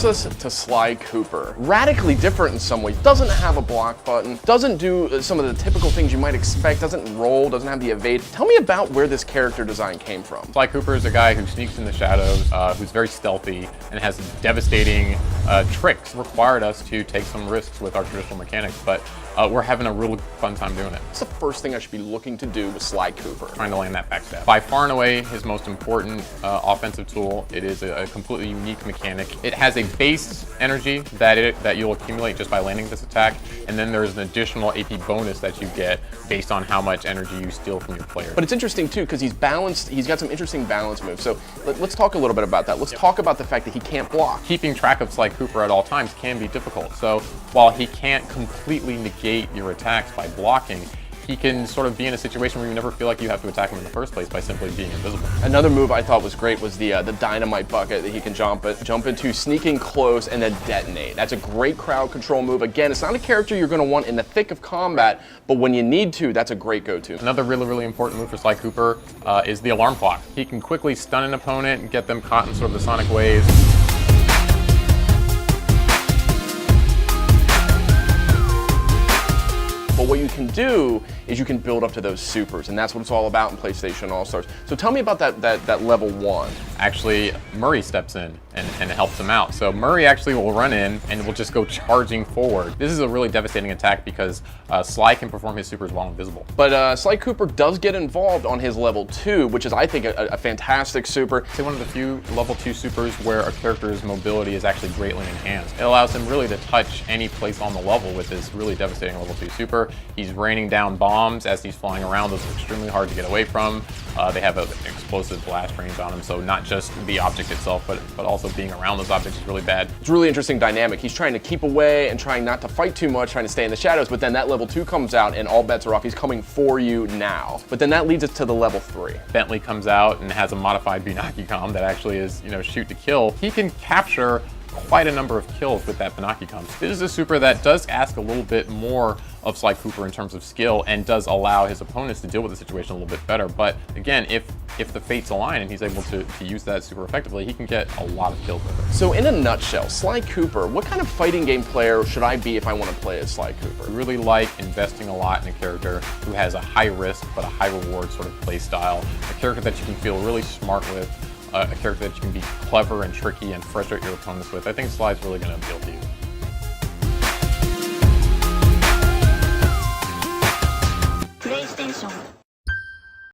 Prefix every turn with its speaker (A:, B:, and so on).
A: brings us to Sly Cooper. Radically different in some ways. Doesn't have a block button, doesn't do some of the typical things you might expect, doesn't roll, doesn't have the evade. Tell me about where this character design came from.
B: Sly Cooper is a guy who sneaks in the shadows, who's very stealthy, and has devastating tricks. Required us to take some risks with our traditional mechanics, but we're having a real fun time doing it.
A: What's the first thing I should be looking to do with Sly Cooper?
B: Trying to land that backstab. By far and away his most important offensive tool. It is a completely unique mechanic. It has a base energy that you'll accumulate just by landing this attack, and then there's an additional AP bonus that you get based on how much energy you steal from your player.
A: But it's interesting too, because he's balanced, he's got some interesting balance moves. So let's talk a little bit about that. Let's talk about the fact that he can't block.
B: Keeping track of Sly Cooper at all times can be difficult. So while he can't completely negate your attacks by blocking, he can sort of be in a situation where you never feel like you have to attack him in the first place by simply being invisible.
A: Another move I thought was great was the dynamite bucket that he can jump into, sneaking close, and then detonate. That's a great crowd control move. Again, it's not a character you're going to want in the thick of combat, but when you need to, that's a great go-to.
B: Another really important move for Sly Cooper is the alarm clock. He can quickly stun an opponent and get them caught in sort of the sonic waves.
A: But what you can do is you can build up to those supers, and that's what it's all about in PlayStation All-Stars. So tell me about that level 1.
B: Actually, Murray steps in and helps him out. So Murray actually will run in and will just go charging forward. This is a really devastating attack because Sly can perform his supers while invisible.
A: But Sly Cooper does get involved on his level 2, which is, I think, a fantastic super.
B: It's one of the few level 2 supers where a character's mobility is actually greatly enhanced. It allows him really to touch any place on the level with this really devastating level 2 super. He's raining down bombs as he's flying around. Those are extremely hard to get away from. They have an explosive blast range on them, so not just the object itself, but also being around those objects is really bad.
A: It's a really interesting dynamic. He's trying to keep away and trying not to fight too much, trying to stay in the shadows, but then that level 2 comes out and all bets are off. He's coming for you now. But then that leads us to the level 3.
B: Bentley comes out and has a modified Bunaki com that actually is, shoot to kill. He can capture quite a number of kills with that Bunaki com. This is a super that does ask a little bit more of Sly Cooper in terms of skill and does allow his opponents to deal with the situation a little bit better. But again, if the fates align and he's able to use that super effectively, he can get a lot of kills with it.
A: So in a nutshell, Sly Cooper, what kind of fighting game player should I be if I want to play as Sly Cooper?
B: I really like investing a lot in a character who has a high risk but a high reward sort of play style, a character that you can feel really smart with, a character that you can be clever and tricky and frustrate your opponents with. I think Sly's really going to appeal to you.
C: PlayStation